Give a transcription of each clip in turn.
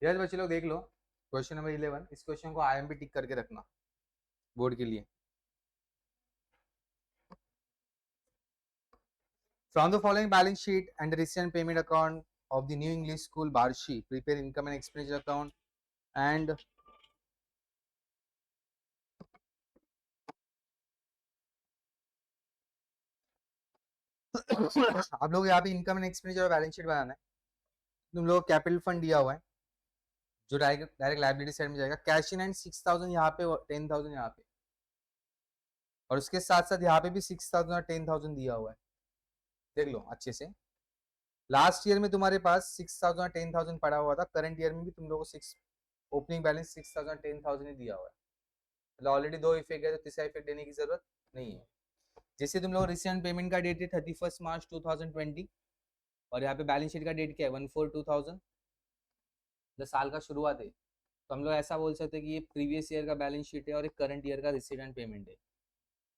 Yes बच्चे लोग देख लो क्वेश्चन नंबर 11। इस क्वेश्चन को IMP टिक करके रखना बोर्ड के लिए। From the following balance sheet and the recent payment account of the New English School Barshi, prepare income and expenditure account and आप लोग यहाँ पे income and expenditure balance sheet बनाना है। तुम लोग कैपिटल फंड दिया हुआ है जो डायरेक्ट डायरेक्ट लायबिलिटी साइड में जाएगा। कैश इन हैंड 6,000 यहाँ पे और 10,000 यहाँ पे, और उसके साथ साथ यहाँ पे भी 6,000 और 10,000 दिया हुआ है। देख लो अच्छे से, लास्ट ईयर में तुम्हारे पास 6,000 और 10,000 पड़ा हुआ था, करंट ईयर में भी तुम लोगों को ओपनिंग बैलेंस 6,000 10,000 ही दिया हुआ है। मतलब ऑलरेडी दो इफेक्ट है तो तीसरा इफेक्ट देने की जरूरत नहीं है। जैसे तुम लोग रिसेंट पेमेंट का डेट है 31 मार्च 2020 और यहाँ पे बैलेंस शीट का डेट क्या है 1/4/2000, जब साल का शुरुआत है, तो हम लोग ऐसा बोल सकते हैं कि ये प्रीवियस ईयर का बैलेंस शीट है और एक करंट ईयर का रिसीट एंड पेमेंट है।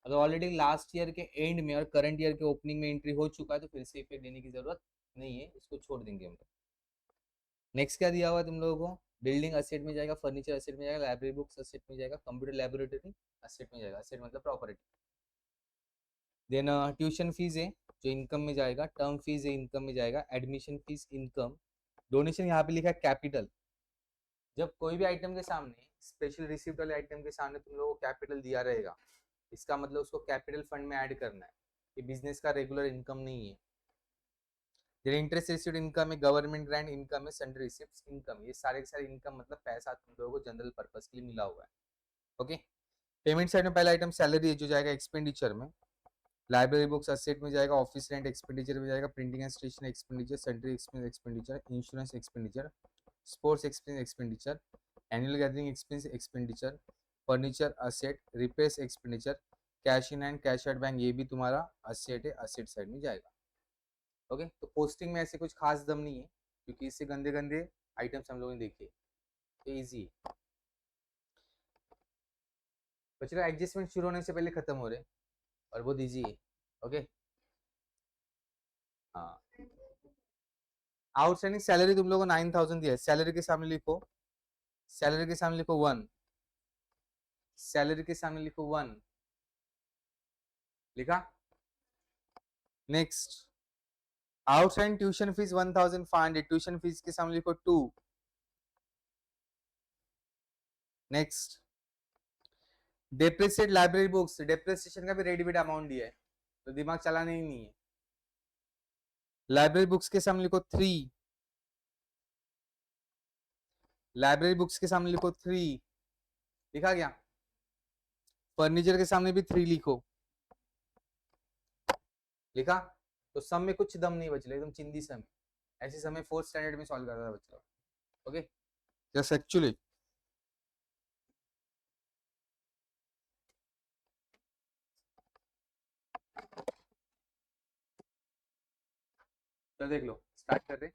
अगर ऑलरेडी लास्ट ईयर के एंड में और करंट ईयर के ओपनिंग में एंट्री हो चुका है तो फिर से इफेक्ट देने की जरूरत नहीं है, इसको छोड़ देंगे हम लोग। नेक्स्ट क्या दिया हुआ है तुम लोगों को, बिल्डिंग असेट में जाएगा, फर्नीचर असेट में जाएगा, लाइब्रेरी बुक्स असेट में जाएगा, कंप्यूटर लैबोरेटरी असेट में जाएगा। असेट मतलब प्रॉपर्टी। देन ट्यूशन फीस है जो इनकम में जाएगा, टर्म फीस है इनकम में जाएगा, एडमिशन फीस इनकम, डोनेशन यहाँ पे लिखा है कैपिटल। जब कोई भी आइटम के सामने स्पेशल रिसिप्ट वाले आइटम के सामने तुम लोगों को कैपिटल दिया रहेगा, इसका मतलब उसको कैपिटल फंड में ऐड करना है। ये बिजनेस का रेगुलर इनकम नहीं है। फिर इंटरेस्ट रिसिप्ट इनकम है, गवर्नमेंट ग्रांट इनकम है, सैलरी रिसिप्ट इनकम, ये सारे के सारे इनकम मतलब पैसा तुम लोगों को जनरल पर्पस के लिए मिला हुआ है। ओके, पेमेंट साइड में पहला आइटम सैलरी है जो जाएगा एक्सपेंडिचर में, लाइब्रेरी बुक्स असेट में जाएगा, ऑफिस रेंट एक्सपेंडिचर में जाएगा, printing and stationery expenditure, salary expense expenditure, insurance expenditure, sports expense expenditure, annual gathering expense expenditure, furniture asset, repairs expenditure, cash in hand cash at bank, ये भी तुम्हारा asset है, asset side में जाएगा। Okay, तो posting में ऐसे कुछ खास दम नहीं है क्योंकि इससे गंदे गंदे आइटम्स हम लोगों ने देखे, तो इजी है। बच्चों एडजस्टमेंट शुरू होने से पहले खत्म हो रहे और बहुत इजी है। ओके, हाँ, आउटस्टैंडिंग सैलरी तुम लोगों को 9,000 दिया है, सैलरी के सामने लिखो, सैलरी के सामने लिखो 1, सैलरी के सामने लिखो 1, लिखा। Next, outstanding tuition fees 1,500, tuition fees के सामने लिखो 2। Next, depreciate library books, depreciation का भी रेडीमेड अमाउंट दिया है तो दिमाग चलाना ही नहीं है। लाइब्रेरी बुक्स के सामने लिखो 3, लाइब्रेरी बुक्स के सामने लिखो 3, लिखा गया। फर्नीचर के सामने भी 3 लिखो, लिखा। तो सम में कुछ दम नहीं बचले, एकदम चिंदी सम। ऐसे समय 4th स्टैंडर्ड में सॉल्व करता था बच्चा। ओके, जस्ट एक्चुअली तो देख लो, स्टार्ट कर रहे।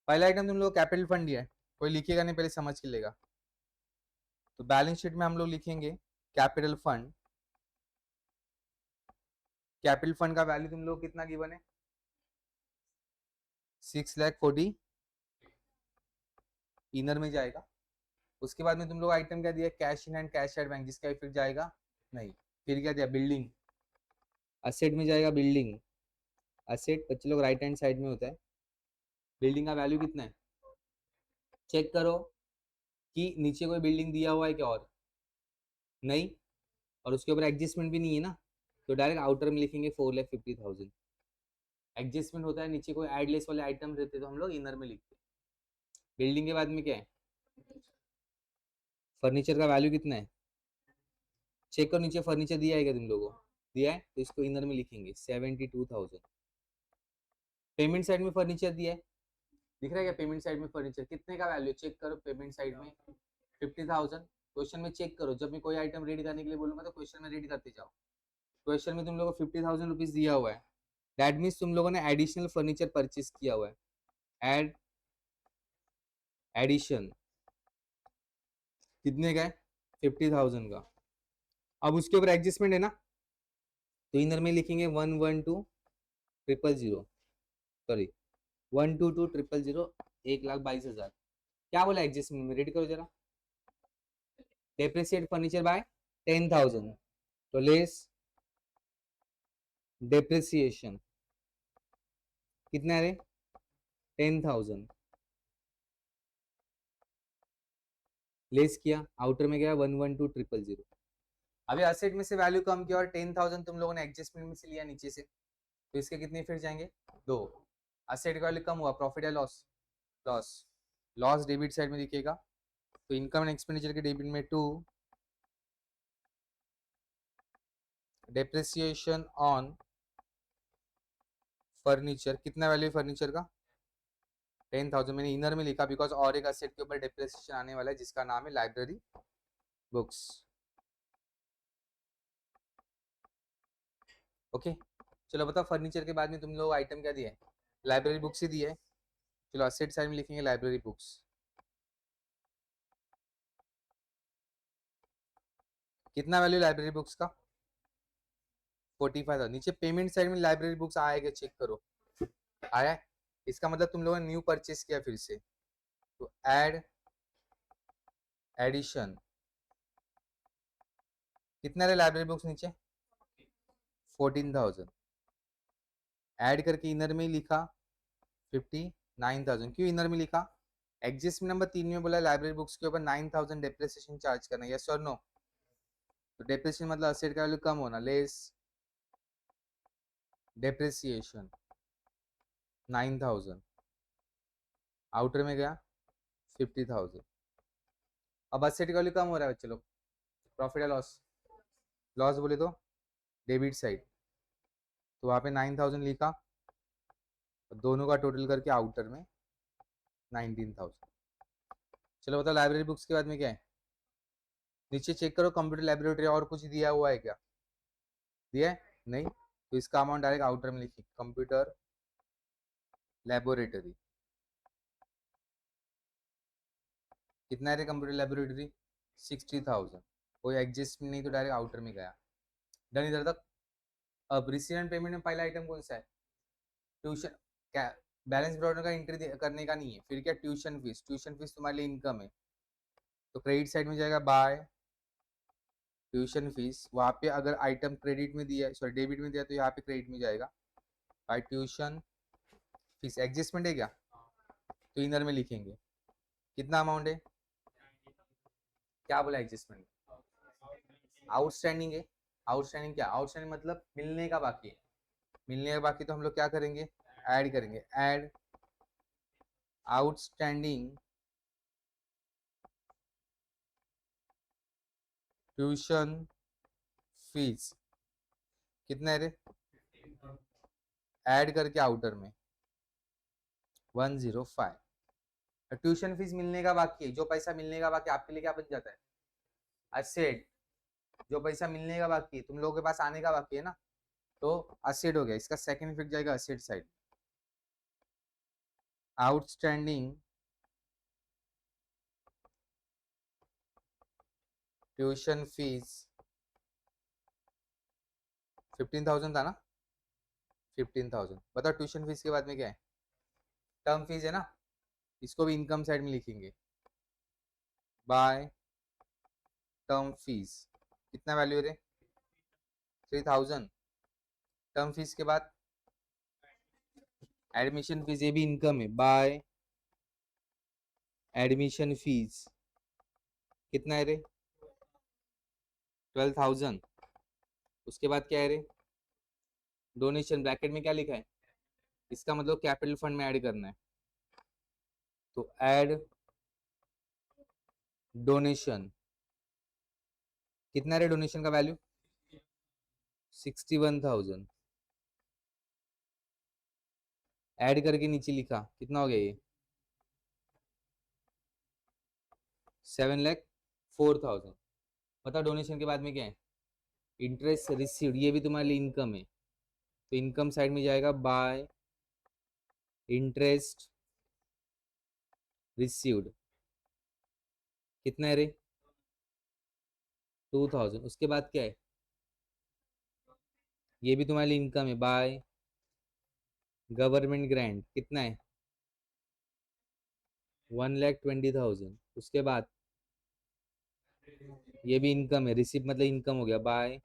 पहला आइटम तुम लोग कैपिटल फंड दिया है, कोई लिखेगा नहीं, पहले समझ के लेगा। तो बैलेंस शीट में हम लोग लिखेंगे कैपिटल फंड। कैपिटल फंड का वैल्यू तुम लोग कितना गिवन है 6,40,000 इनर में जाएगा। उसके बाद में तुम लोग आइटम क्या दिया, cash in hand cash at bank, जिसका इफेक्ट जाएगा नहीं। फिर क्या दिया, बिल्डिंग असेट में जाएगा, बिल्डिंग असेट बच्चे लोग राइट हैंड साइड में होता है। बिल्डिंग का वैल्यू कितना है चेक करो कि नीचे कोई बिल्डिंग दिया हुआ है क्या, और नहीं, और उसके ऊपर एडजस्टमेंट भी नहीं है ना, तो डायरेक्ट आउटर में लिखेंगे 4,50,000। एडजस्टमेंट होता है नीचे कोई एडलेस वाले आइटम रहते तो हम लोग इनर में लिखते। बिल्डिंग के बाद में क्या है, फर्नीचर का वैल्यू कितना है चेक करो, नीचे फर्नीचर दिया है क्या तुम लोगों को, दिया है तो इसको इनर में लिखेंगे 72,000। पेमेंट साइड में फर्नीचर दिया है, दिख रहा है क्या, पेमेंट साइड में फर्नीचर कितने का वैल्यू चेक करो, पेमेंट साइड में 50,000। क्वेश्चन में चेक करो, जब मैं कोई आइटम रेडी करने के लिए बोलूंगा तो क्वेश्चन में रेडी करते जाओ। क्वेश्चन में तुम लोगों को 50,000 रुपीज दिया हुआ है, दैट मीन्स तुम लोगों ने एडिशनल फर्नीचर परचेज किया हुआ है। एड एडिशन कितने का है 50,000 का। अब उसके ऊपर एडजस्टमेंट है ना, तो इनर में लिखेंगे 112,000, सॉरी 122,000, 1,22,000। क्या बोला एडजस्टमेंट में, रेडी करो जरा। डेप्रिसिएट फर्नीचर बाय 10,000, तो लेस डेप्रिसिएशन कितना है रे, 10,000, लेस किया, आउटर में गया 112,000। अभी असेट में से वैल्यू कम किया और 10,000 तुम लोगों ने एडजस्टमेंट में से लिया नीचे से, तो इसके कितने फिर जाएंगे, 2। असेट का वैल्यू कम हुआ, प्रॉफिट या loss, loss, loss debit side में दिखेगा। तो इनकम एंड एक्सपेंडिचर के डेबिट में 2, डेप्रिसिएशन ऑन फर्नीचर, कितना वैल्यू फर्नीचर का, 10,000 मैंने इनर में लिखा बिकॉज और एक असेट के ऊपर डेप्रिसिएशन आने वाला है जिसका नाम है लाइब्रेरी बुक्स। ओके, चलो बताओ फर्नीचर के बाद में तुम लोग आइटम क्या दिए, लाइब्रेरी बुक्स ही दिए। चलो असेट साइड में लिखेंगे लाइब्रेरी बुक्स, कितना वैल्यू लाइब्रेरी बुक्स का, 45,000। नीचे पेमेंट साइड में लाइब्रेरी बुक्स आएगा, चेक करो आया है, इसका मतलब तुम लोगों ने न्यू परचेस किया फिर से, तो एड एडिशन, कितना है लाइब्रेरी बुक्स नीचे, 14,000, ऐड करके इनर में लिखा 59,000। क्यों इनर में लिखा, एडजस्टमेंट नंबर 3 में बोला लाइब्रेरी बुक्स के ऊपर 9,000 डेप्रिसिएशन चार्ज करना, यस और नो। तो डेप्रिसिएशन मतलब असेट का वैल्यू कम होना, लेस डेप्रिसिएशन 9,000, आउटर में गया 50,000। अब असेट का वैल्यू कम हो रहा है बच्चे लोग, प्रॉफिट या लॉस, लॉस बोले तो डेबिट साइड, तो वहां पे 9,000 लिखा, दोनों का टोटल करके आउटर में 19,000। चलो बताओ लाइब्रेरी बुक्स के बाद में क्या है, नीचे चेक करो कंप्यूटर लेबोरेटरी और कुछ दिया हुआ है क्या, दिया है नहीं, तो इसका अमाउंट डायरेक्ट आउटर में लिखिए, कंप्यूटर लेबोरेटरी, कितना है कंप्यूटर लेबोरेटरी, 60,000, कोई एडजस्टमेंट नहीं तो डायरेक्ट आउटर में गया, डन इधर तक। अब रिसीव एंड पेमेंट में पहला आइटम कौन सा है, ट्यूशन, क्या बैलेंस ब्रॉडर का एंट्री करने का नहीं है, फिर क्या ट्यूशन फीस, ट्यूशन फीस तुम्हारे लिए इनकम है, तो क्रेडिट साइड में जाएगा बाय ट्यूशन फीस, वहां पे अगर आइटम क्रेडिट में दिया है, सॉरी डेबिट में दिया तो यहाँ पे क्रेडिट में जाएगा बाय ट्यूशन फीस। एडजस्टमेंट है क्या, तो इनर में लिखेंगे, कितना अमाउंट है, क्या बोला एडजस्टमेंट, आउटस्टैंडिंग है, आउटस्टैंडिंग क्या, आउटस्टैंडिंग मतलब मिलने का बाकी है, मिलने का बाकी, तो हम लोग क्या करेंगे, ऐड करेंगे, ऐड आउटस्टैंडिंग ट्यूशन फीस, कितना है रे, ऐड करके आउटर में 105। ट्यूशन फीस मिलने का बाकी है, जो पैसा मिलने का बाकी आपके लिए क्या बन जाता है, असेट, जो पैसा मिलने का बाकी है तुम लोगों के पास आने का बाकी है ना, तो असेट हो गया, इसका सेकंड इफेक्ट जाएगा asset side, outstanding tuition fees 15,000 था ना, 15,000। बताओ ट्यूशन फीस के बाद में क्या है, टर्म फीस है ना, इसको भी इनकम साइड में लिखेंगे बाय टर्म फीस, कितना वैल्यू है, 3,000। टर्म फीस के बाद एडमिशन फीस, ये भी इनकम है, बाय एडमिशन फीस, कितना है रे, 12,000। उसके बाद क्या है रे, डोनेशन, ब्रैकेट में क्या लिखा है, इसका मतलब कैपिटल फंड में ऐड करना है, तो ऐड डोनेशन, कितना रे डोनेशन का वैल्यू, 61,000, ऐड करके नीचे लिखा, कितना हो गया ये, 7,04,000। बताओ डोनेशन के बाद में क्या है, इंटरेस्ट रिसीव्ड, ये भी तुम्हारे लिए इनकम है, तो इनकम साइड में जाएगा बाय इंटरेस्ट रिसीव्ड, कितना है रे, 2,000। उसके बाद क्या है, ये भी तुम्हारी इनकम है बाय गवर्नमेंट ग्रांट, कितना है 1,20,000। उसके बाद ये भी इनकम है, रिसिप्ट मतलब इनकम हो गया बाय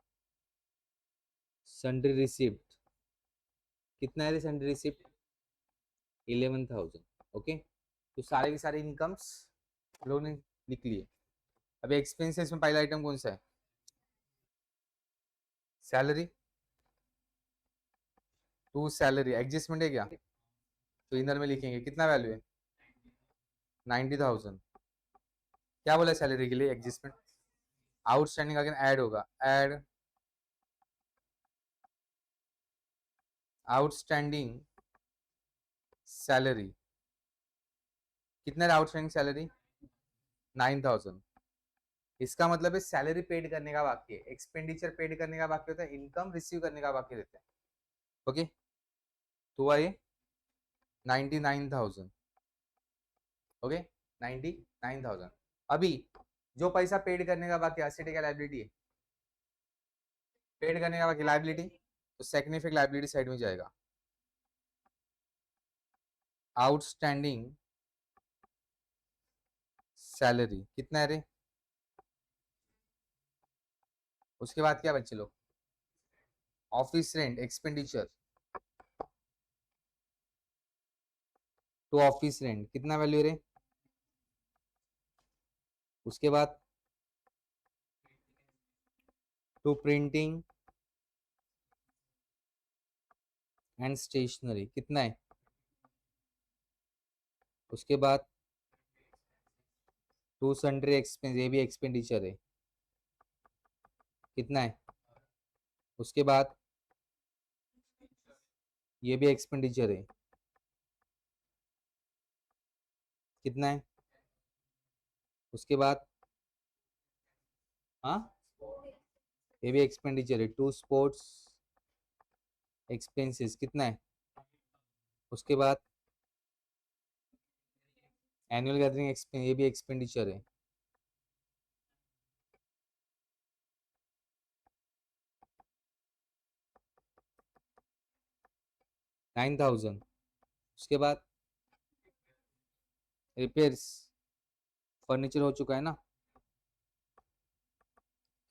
सन्ड्री रिसिप्ट, कितना है सन्ड्री रिसिप्ट 11,000। ओके, तो सारे के सारे इनकम्स लोगों ने लिख लिए। अभी एक्सपेंसेस में पहला आइटम कौन सा है, सैलरी। टू सैलरी एडजस्टमेंट है क्या, तो इधर में लिखेंगे कितना वैल्यू है 90,000। क्या बोला सैलरी के लिए एडजस्टमेंट, आउटस्टैंडिंग अगेन ऐड होगा, ऐड आउटस्टैंडिंग सैलरी, कितना है आउटस्टैंडिंग सैलरी 9,000। इसका मतलब है सैलरी पेड करने का बाकी है, एक्सपेंडिचर पेड करने का बाकी होता है, इनकम रिसीव करने का बाकी रहता है। ओके, तो आइए 99,000। ओके, 99,000। अभी जो पैसा पेड करने का बाकी एसेट है क्या लायबिलिटी है, पेड करने का बाकी लायबिलिटी, तो सेकंड इफेक्ट लायबिलिटी साइड में जाएगा, आउटस्टैंडिंग सैलरी कितना है रे। उसके बाद क्या बच्चे लोग, office rent expenditure to office rent कितना वैल्यू रे। उसके बाद टू प्रिंटिंग एंड स्टेशनरी कितना है। उसके बाद टू सन्ड्री एक्सपेंस, ये भी एक्सपेंडिचर है, कितना है। उसके बाद ये भी एक्सपेंडिचर है, कितना है। उसके बाद हाँ, ये भी एक्सपेंडिचर है, टू स्पोर्ट्स एक्सपेंसेस कितना है। उसके बाद एनुअल गैदरिंग एक्सपेंस, ये भी एक्सपेंडिचर है, 9,000। उसके बाद रिपेयर्स, फर्नीचर हो चुका है ना,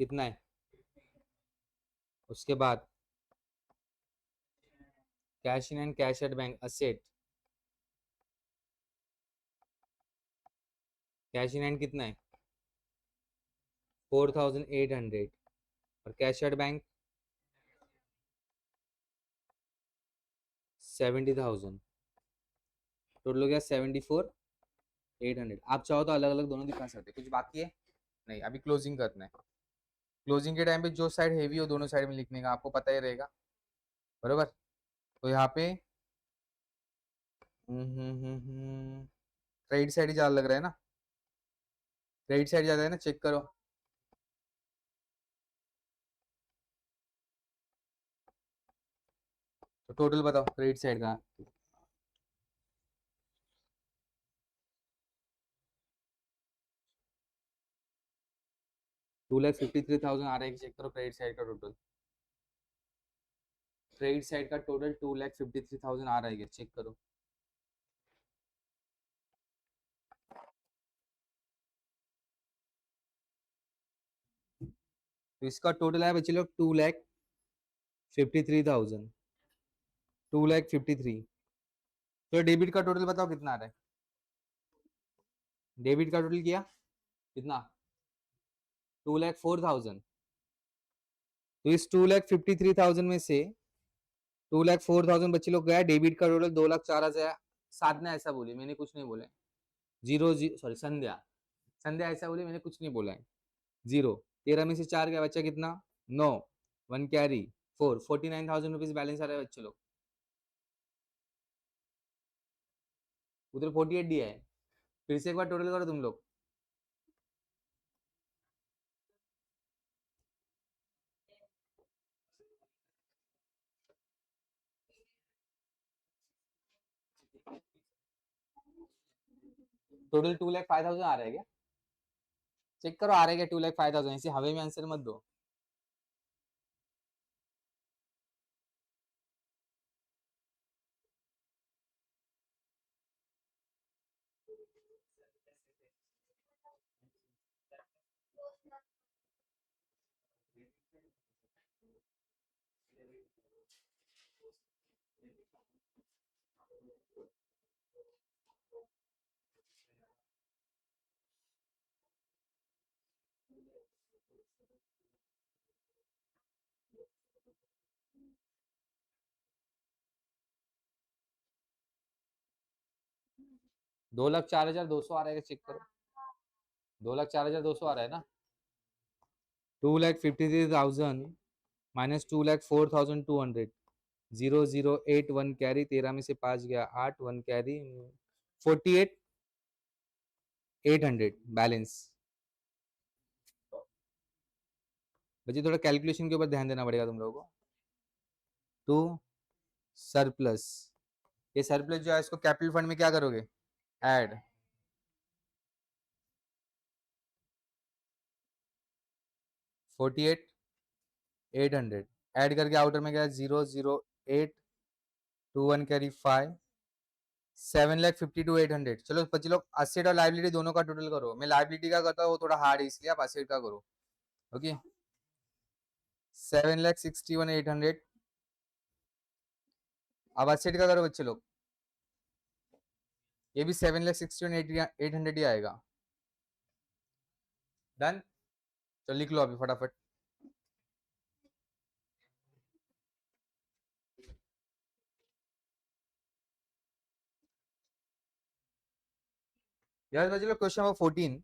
कितना है। उसके बाद cash in hand cash at bank asset, cash in hand कितना है 4,800, और कैश एट बैंक 70,000, टोटल हो गया 74,800। आप चाहो तो अलग अलग दोनों दिखा सकते हैं, कुछ बाकी है नहीं, अभी क्लोजिंग करना है। क्लोजिंग के टाइम पे जो साइड हेवी हो दोनों साइड में लिखने का आपको पता ही रहेगा, बरोबर। तो यहाँ पे क्रेडिट साइड ही ज्यादा लग रहा है ना, क्रेडिट साइड ज्यादा है ना, चेक करो। तो टोटल बताओ क्रेडिट साइड का, 2,53,000 आ रहा है, चेक करो क्रेडिट साइड का टोटल, क्रेडिट साइड का टोटल 2,53,000 आ रहा है, चेक करो। तो इसका टोटल है बच्चे लोग 2,53,000, 2,53,000। तो डेबिट का टोटल बताओ कितना आ रहा है, डेबिट का टोटल किया कितना 2,04,000। तो इस 2,53,000 में से 2,04,000 बच्चे लोग गया, डेबिट का टोटल 2,04,000। साधना ऐसा बोली, मैंने कुछ नहीं बोला है, जीरो जी सॉरी संध्या, संध्या ऐसा बोली, मैंने कुछ नहीं बोला है। जीरो, 13 में से 4 गया, बच्चा कितना 9, 1 कैरी 4, 49,000 रुपीज बैलेंस आ रहा है बच्चे लोग। उधर 48 दिया है, फिर से एक बार टोटल करो तुम लोग। टोटल 2,05,000 आ रहा है क्या, चेक करो आ रहा है क्या 2,05,000, ऐसे हवे में आंसर मत दो। 2,04,200 आ रहा है, चेक करो। 2,04,200 आ रहा है ना। 2,53,000 माइनस 2,04,200, 0,081 कैरी, 13 में से 5 गया 8, 1 कैरी, 48,800 बैलेंस। बच्चे थोड़ा कैलकुलेशन के ऊपर ध्यान देना पड़ेगा तुम लोगों को। टू सरप्लस, ये सरप्लस जो है इसको कैपिटल फंड में क्या करोगे, ऐड। फोर्टी एट 800 ऐड करके आउटर में गया 0,0,8, 2 1 कैरी 5, 7,52,800। चलो बच्चे लोग असेट और लाइबिलिटी दोनों का टोटल करो। मैं लाइबिलिटी का करता हूँ, वो थोड़ा हार्ड है इसलिए आप असेट का करो। ओके 7,61,800। अब असेट का करो बच्चे लोग, ये भी 7,61,800 ही आएगा। डन, चलो लिख लो अभी फटाफट। यार बच्चे लोग question number 14,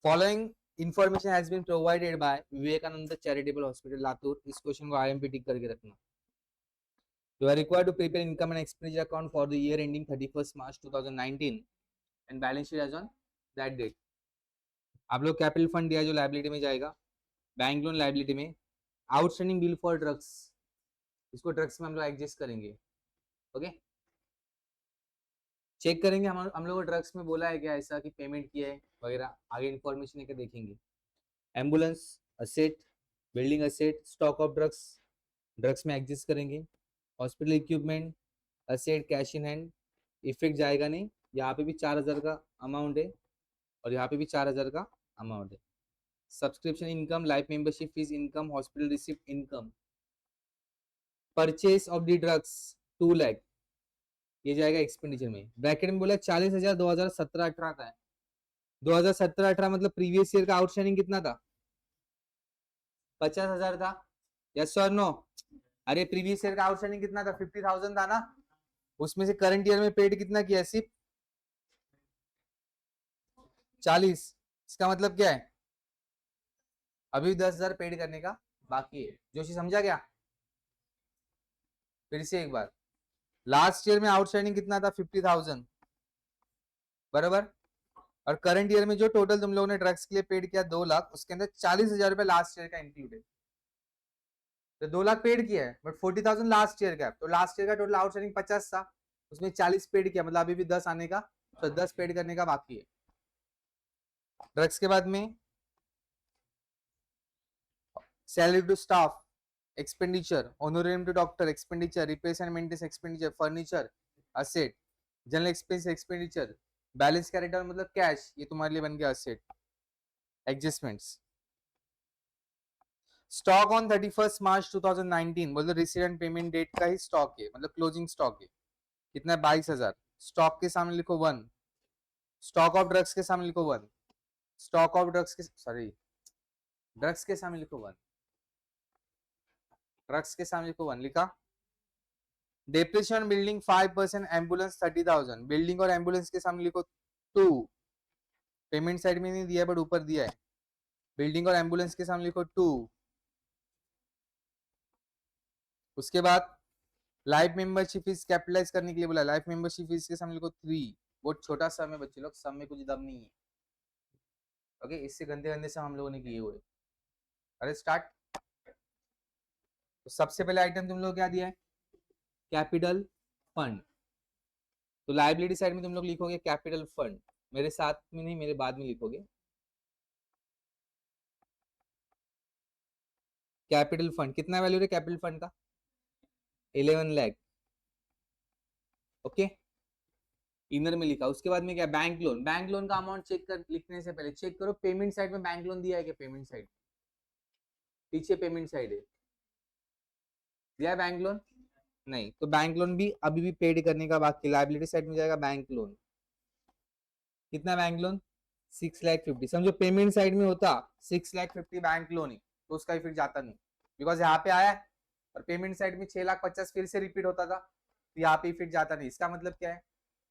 following information has been provided by Vivekananda charitable hospital Latur. इस क्वेश्चन को आईएमपी टिक करके रखना। You are required to prepare income and expenditure account for the year ending 31st March 2019 and balance sheet as on that date. आप लोग capital fund दिया जो liability में जाएगा, बैंक लोन लाइबिलिटी में, आउटस्टैंडिंग बिल फॉर ड्रग्स, इसको drugs में हम लोग एडजस्ट करेंगे। ओके चेक करेंगे हम लोग ड्रग्स में बोला है क्या ऐसा कि पेमेंट किया है वगैरह, आगे इन्फॉर्मेशन लेकर देखेंगे। Ambulance asset, building asset, stock of drugs, drugs में एडजस्ट करेंगे। Hospital equipment asset, cash in hand, effect जाएगा नहीं। यहाँ पे भी 4,000 का अमाउंट है और यहाँ पे भी 4,000 का अमाउंट है। Subscription income, life membership fees income, hospital receipt income, purchase of the drugs 2 lakh, ये जाएगा एक्सपेंडिचर में। ब्रैकेट में बोला 40,000 2017-18 का है। 2017-18 मतलब प्रीवियस ईयर का आउटस्टैंडिंग कितना था, 50,000 था। यस और नो, अरे प्रीवियस ईयर का आउटस्टैंडिंग कितना था, 50,000 था ना। उसमें से करंट ईयर में पेड कितना किया, सिर्फ 40। इसका मतलब क्या है, अभी 10,000 पेड करने का बाकी है। जोशी समझा क्या, फिर से एक बार। लास्ट ईयर में आउटस्टैंडिंग कितना था, 50,000 बराबर। और करंट ईयर में जो टोटल तुम लोगों ने ड्रग्स के लिए पेड किया 2 लाख, उसके अंदर 40,000 रुपए लास्ट ईयर का इंक्लूड है। तो 2 लाख पेड किया है बट 40,000 लास्ट ईयर का है। तो लास्ट ईयर का टोटल आउटस्टैंडिंग 50 था, उसमें 40 पेड किया, मतलब अभी भी 10 आने का, तो 10 पेड करने का बाकी है। ड्रग्स के बाद में salary to staff expenditure, honorarium to doctor expenditure, repairs and maintenance expenditure, furniture asset, general expense expenditure, balance character मतलब कैश, ये तुम्हारे लिए बन गया asset. Adjustments, stock on 31st March 2019 मतलब रिसीव एंड पेमेंट डेट का ही स्टॉक है, मतलब क्लोजिंग स्टॉक है। कितना है, 22,000। स्टॉक के सामने लिखो 1, स्टॉक ऑफ ड्रग्स के सामने लिखो 1, स्टॉक ऑफ ड्रग्स के, सॉरी ड्रग्स के सामने लिखो 1, ड्रग्स के सामने लिखो 1 लिखा। डेप्रिसिएशन बिल्डिंग 5%, एम्बुलेंस 30,000, बिल्डिंग और एम्बुलेंस के सामने लिखो 2, पेमेंट साइड में नहीं दिया बट ऊपर दिया है। बिल्डिंग और एम्बुलेंस के सामने लिखो 2। उसके बाद लाइफ मेंबरशिप फीस कैपिटलाइज करने के लिए बोला, लाइफ मेंबरशिप फीस के सामने लिखो 3। बहुत छोटा सम है बच्चे लोग, सम में कुछ दम नहीं है। ओके इससे गंदे गंदे सम हम लोगों ने किए हुए। अरे स्टार्ट। तो सबसे पहले आइटम तुम लोग क्या दिया है, कैपिटल फंड। तो लाइबिलिटी साइड में तुम लोग लिखोगे कैपिटल फंड, मेरे साथ में नहीं मेरे बाद में लिखोगे। कैपिटल फंड कितना वैल्यू है कैपिटल फंड का, 11 लाख। ओके इनर में लिखा। उसके बाद में क्या, बैंक लोन। बैंक लोन का अमाउंट चेक कर, लिखने से पहले चेक करो पेमेंट साइड में बैंक लोन दिया है क्या, पेमेंट साइड पीछे पेमेंट साइड है, दिया है बैंक लोन। नहीं, तो बैंक लोन भी अभी भी पेड करने का बाकी, लाइबिलिटी साइड में जाएगा बैंक लोन। कितना बैंक लोन? 6,50,000। समझो पेमेंट साइड में होता 6,50,000 बैंक लोन ही, तो उसका इफेक्ट जाता नहीं, बिकॉज यहाँ पे आया और पेमेंट साइड में 6,50,000 फिर से रिपीट होता था, तो यहाँ पे इफेक्ट जाता नहीं। इसका मतलब क्या है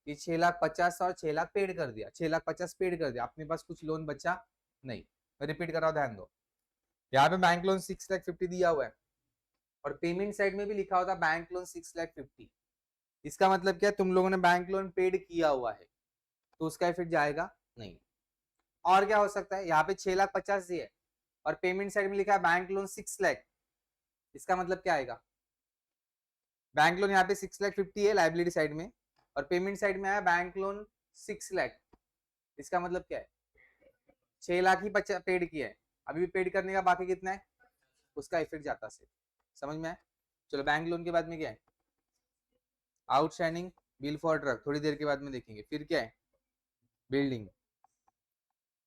कि 6,50,000 और 6,00,000 पेड कर दिया, 6,50,000 पेड कर दिया, अपने पास कुछ लोन बचा नहीं। मैं रिपीट कर रहा हूँ, ध्यान दो। यहाँ पे बैंक लोन 6,50,000 दिया हुआ है और पेमेंट साइड में भी लिखा होता बैंक लोन 6,50,000। इसका मतलब क्या है, तुम लोगों ने बैंक लोन पेड किया हुआ है, तो उसका इफेक्ट जाएगा नहीं। और क्या हो सकता है, यहाँ पे 6,50,000 है और पेमेंट साइड में लिखा है बैंक लोन 6,00,000। इसका मतलब क्या आएगा, बैंक लोन यहाँ पे 6,50,000 है लाइबिलिटी साइड में और पेमेंट साइड में आया बैंक लोन 6,00,000। इसका मतलब क्या है, 6,00,000 ही पेड किया है, अभी भी पेड करने का बाकी कितना है, उसका इफेक्ट जाता है। समझ में आए? चलो बैंक लोन के बाद में क्या है, आउटस्टैंडिंग बिल फॉर ट्रक, थोड़ी देर के बाद में देखेंगे। फिर क्या है, बिल्डिंग।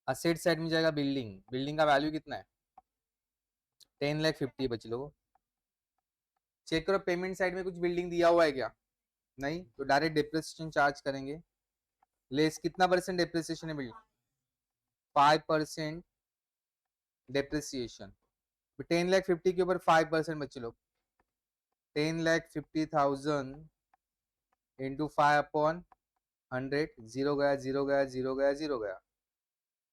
असेट साइड में जाएगा बिल्डिंग, बिल्डिंग का वैल्यू कितना है, 10,50,000 बच्चे लोगों। चेक करो पेमेंट साइड में कुछ बिल्डिंग दिया हुआ है क्या, नहीं, तो डायरेक्ट डिप्रिसिएशन चार्ज करेंगे। लेस कितना परसेंट डिप्रिसिएशन है बिल्डिंग, 5% डिप्रिसिएशन। 10,50,000 के ऊपर 5% बच्चे लोग, 10,50,000 इंटू 5/100, जीरो गया, जीरो गया, जीरो गया, जीरो गया,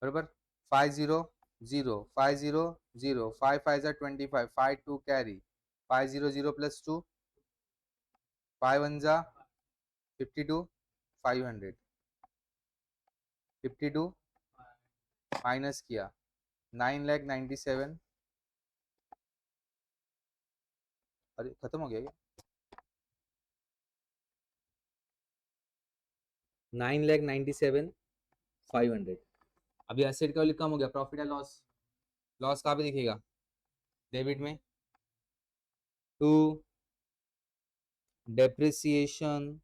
बराबर। 5 0 0, 5 0 0, 5 5 25, 5 2 कैरी, 5 0 0 प्लस 2, 5 1 52, 500, 52 माइनस किया, 9,97,000। अरे खत्म हो गया क्या, 9,97,500। अभी एसेट का वैल्यू कम हो गया, प्रॉफिट है लॉस, लॉस कहाँ पे दिखेगा, डेबिट में, टू डेप्रिसिएशन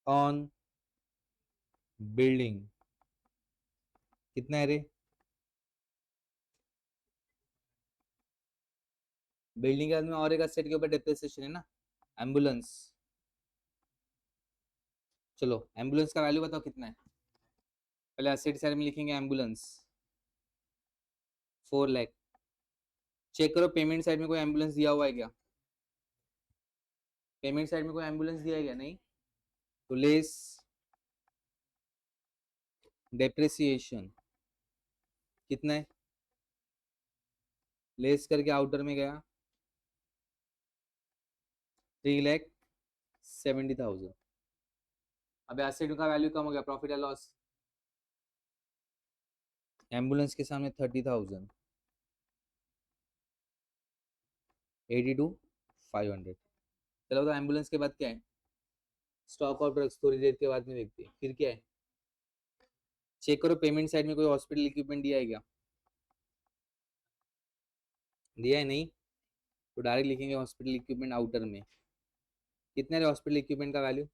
ऑन बिल्डिंग। कितना है रे, बिल्डिंग के बाद में और एक एसेट के ऊपर डेप्रिसिएशन है ना, एम्बुलेंस। चलो एम्बुलेंस का वैल्यू बताओ कितना है, पहले एसेट साइड में लिखेंगे एम्बुलेंस 4,00,000। चेक करो पेमेंट साइड में कोई एम्बुलेंस दिया हुआ है क्या, पेमेंट साइड में कोई एम्बुलेंस दिया है क्या, नहीं, तो लेस डेप्रिसिएशन कितना है, लेस करके आउटर में गया 3,70,000। अब एसेट का वैल्यू कम हो गया, प्रॉफिट या लॉस, एम्बुलेंस के सामने 30,000, 82,500। चलो तो एम्बुलेंस के बाद क्या है, स्टॉक ऑफ ड्रग्स, थोड़ी देर के बाद में देखते हैं। फिर क्या है, चेक करो पेमेंट साइड में कोई हॉस्पिटल इक्विपमेंट दिया है क्या, दिया है, नहीं, तो डायरेक्ट लिखेंगे हॉस्पिटल इक्विपमेंट आउटर में। कितने हॉस्पिटल इक्विपमेंट का वैल्यू,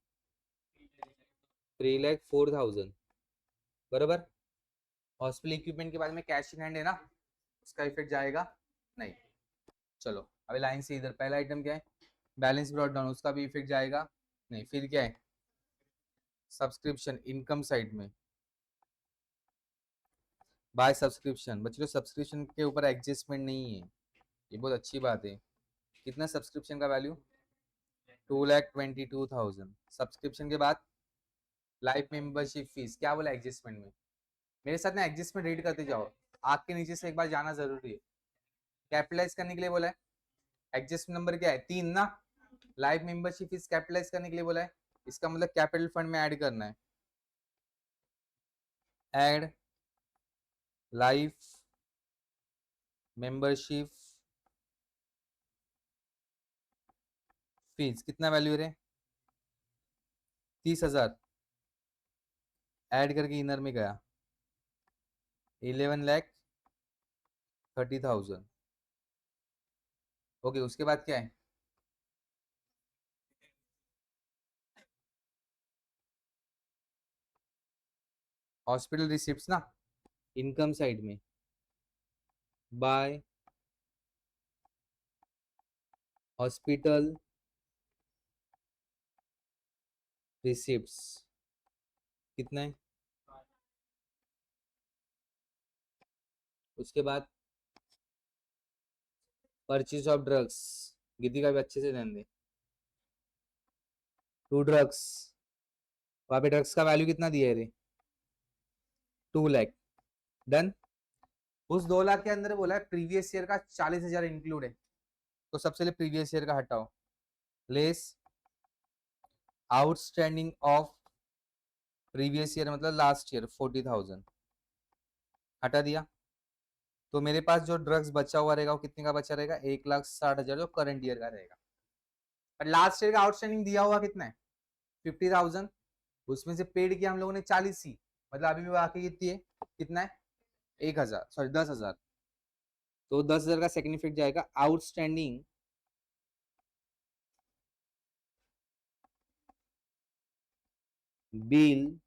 3,04,000, बराबर। हॉस्पिटल इक्विपमेंट के बाद में कैश इन हैंड है ना, उसका इफेक्ट जाएगा नहीं। चलो अभी लाइन से इधर पहला आइटम क्या है, बैलेंस ब्रॉट डाउन, उसका भी इफेक्ट जाएगा नहीं। फिर क्या है, सब्सक्रिप्शन इनकम साइड में, बाय सब्सक्रिप्शन। बच्चों सब्सक्रिप्शन के ऊपर एडजस्टमेंट नहीं है, ये बहुत अच्छी बात है। कितना सब्सक्रिप्शन का वैल्यू, 2,22,000। सब्सक्रिप्शन के बाद लाइफ मेंबरशिप फीस, क्या बोला एडजस्टमेंट में, मेरे साथ ना एडजस्टमेंट रीड करते जाओ, आग के नीचे से एक बार जाना जरूरी है। कैपिटलाइज करने के लिए बोला है, एडजस्टमेंट नंबर क्या है, 3 ना। लाइफ मेंबरशिप फीस कैपिटलाइज करने के लिए बोला है, इसका मतलब कैपिटल फंड में ऐड करना है, ऐड लाइफ मेंबरशिप फीस, कितना वैल्यू है, 30,000। ऐड करके इनर में गया 11,30,000। ओके, उसके बाद क्या है, हॉस्पिटल रिसिप्ट्स ना, इनकम साइड में, बाय हॉस्पिटल रिसिप्ट्स कितना है, उसके बाद परचेज ऑफ ड्रग्स, गिद्दी का भी अच्छे से ध्यान दे, 2 ड्रग्स, वहां पे ड्रग्स का वैल्यू कितना दिया है रे, 2 लाख, डन। उस 2 लाख के अंदर बोला है प्रीवियस ईयर का 40,000 इंक्लूड है, तो सबसे पहले प्रीवियस ईयर का हटाओ, less outstanding of previous year मतलब लास्ट ईयर 40,000, हटा दिया। तो मेरे पास जो ड्रग्स बचा हुआ रहेगा वो कितने का बचा रहेगा, 1,60,000 जो करंट ईयर का रहेगा। पर लास्ट ईयर का आउटस्टैंडिंग दिया हुआ कितना है, 50,000, उसमें से पेड किया हम लोगों ने 40 ही, मतलब अभी भी बाकी कितनी है, कितना है 1,000, सॉरी 10,000, तो 10,000 का सेकंड इफेक्ट जाएगा आउटस्टैंडिंग बिल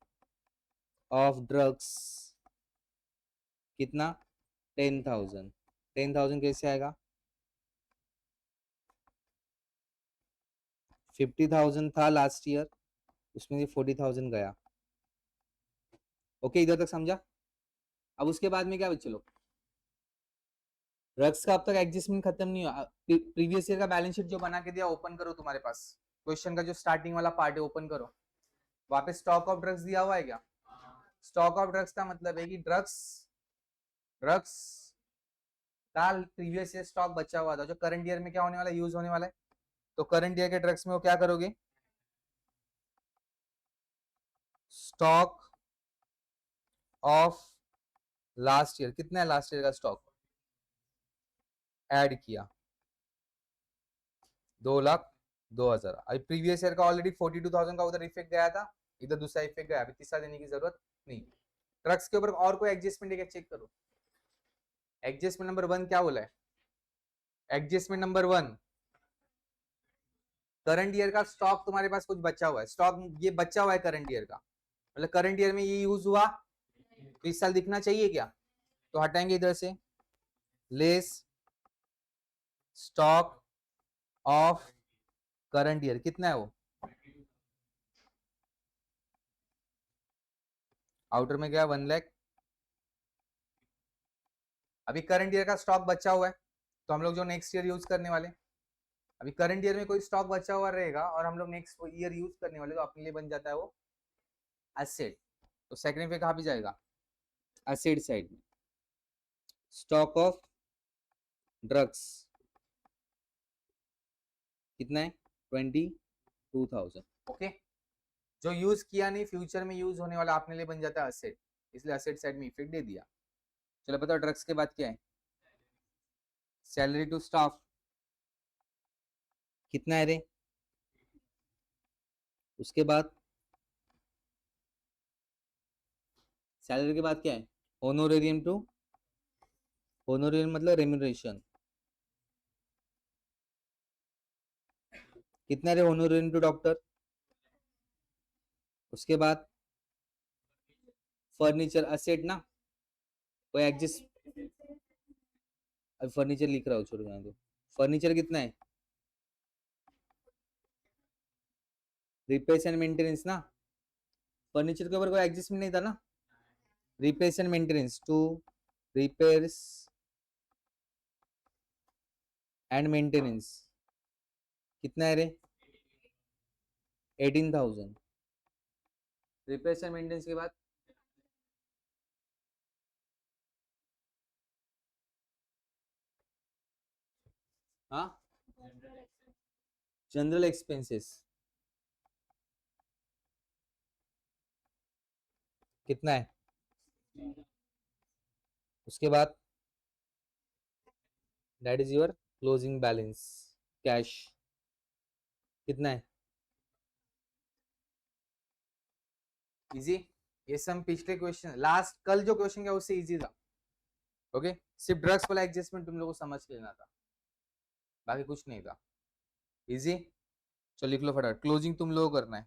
ऑफ ड्रग्स, कितना 10,000, 10,000 कैसे आएगा, 50,000 था लास्ट ईयर, उसमें से 40,000 गया। ओके इधर तक समझा। अब उसके बाद में क्या बच्चे लोग, ड्रग्स का अब तक एडजस्टमेंट खत्म नहीं हुआ, प्रीवियस ईयर का बैलेंस शीट जो बना के दिया ओपन करो, तुम्हारे पास क्वेश्चन का जो स्टार्टिंग वाला पार्ट है ओपन करो, वहां पे स्टॉक ऑफ ड्रग्स दिया हुआ है क्या, स्टॉक ऑफ ड्रग्स का मतलब है कि ड्रग्स ड्रग्स का प्रीवियस ईयर स्टॉक बचा हुआ था जो करंट ईयर में क्या होने वाला है, यूज होने वाला है, तो करंट ईयर के ड्रग्स में वो क्या करोगे, स्टॉक ऑफ लास्ट ईयर, कितना है लास्ट ईयर का स्टॉक, ऐड किया 2,02,000, अभी प्रीवियस ईयर का ऑलरेडी 42,000 का उधर इफेक्ट गया था, इधर दूसरा इफेक्ट गया, अभी तीसरा देने की जरूरत नहीं। ड्रग्स के ऊपर और कोई एडजस्टमेंट है चेक करो, एडजस्टमेंट नंबर 1 क्या बोला है, एडजस्टमेंट नंबर 1 करंट ईयर का स्टॉक तुम्हारे पास कुछ बचा हुआ है, स्टॉक ये बचा हुआ है करंट ईयर का, मतलब करंट ईयर में ये यूज हुआ तो इस साल दिखना चाहिए क्या, तो हटाएंगे इधर से, less stock of current year, कितना है वो, आउटर में गया 1 लाख, अभी करंट ईयर का स्टॉक बचा हुआ है तो हम लोग जो नेक्स्ट ईयर यूज करने वाले, अभी करंट ईयर में कोई स्टॉक बचा हुआ रहेगा और हम लोग नेक्स्ट ईयर यूज करने वाले, तो अपने लिए बन जाता है वो एसेट, तो सेकंड पे कहां भी जाएगा, एसेट साइड में, स्टॉक ऑफ ड्रग्स कितना है 22,000, ओके, जो यूज किया नहीं फ्यूचर में यूज होने वाला अपने लिए बन जाता है एसेट, इसलिए एसेट साइड में इफेक्ट दे दिया। चलो बताओ ड्रग्स के बाद क्या है, सैलरी टू स्टाफ कितना है रे, उसके बाद सैलरी के बाद क्या है, होनोरेरियम टू, होनोरेरियम मतलब रेम्यूनरेशन, कितना रे होनोरेरियम टू डॉक्टर, उसके बाद फर्नीचर असेट ना, कोई एडजस्ट, अब फर्नीचर लिख रहा हूँ छोड़ जाने दो, फर्नीचर कितना है, रिपेयर्स एंड मेंटेनेंस ना, फर्नीचर के ऊपर कोई एडजस्टमेंट नहीं था ना, repairs and maintenance to repairs and maintenance कितना है रे 18,000, रिपेयर्स एंड मेंटेनेंस के बाद हाँ जनरल एक्सपेंसेस कितना है, उसके बाद that is your closing balance cash कितना है, इजी, ये सम पिछले क्वेश्चन लास्ट कल जो क्वेश्चन किया उससे इजी था, ओके, सिर्फ ड्रग्स वाला एडजस्टमेंट तुम लोगों को समझ लेना था, बाकी कुछ नहीं था, इजी। चलो लिख लो फटाफट, क्लोजिंग तुम लोगों को करना है,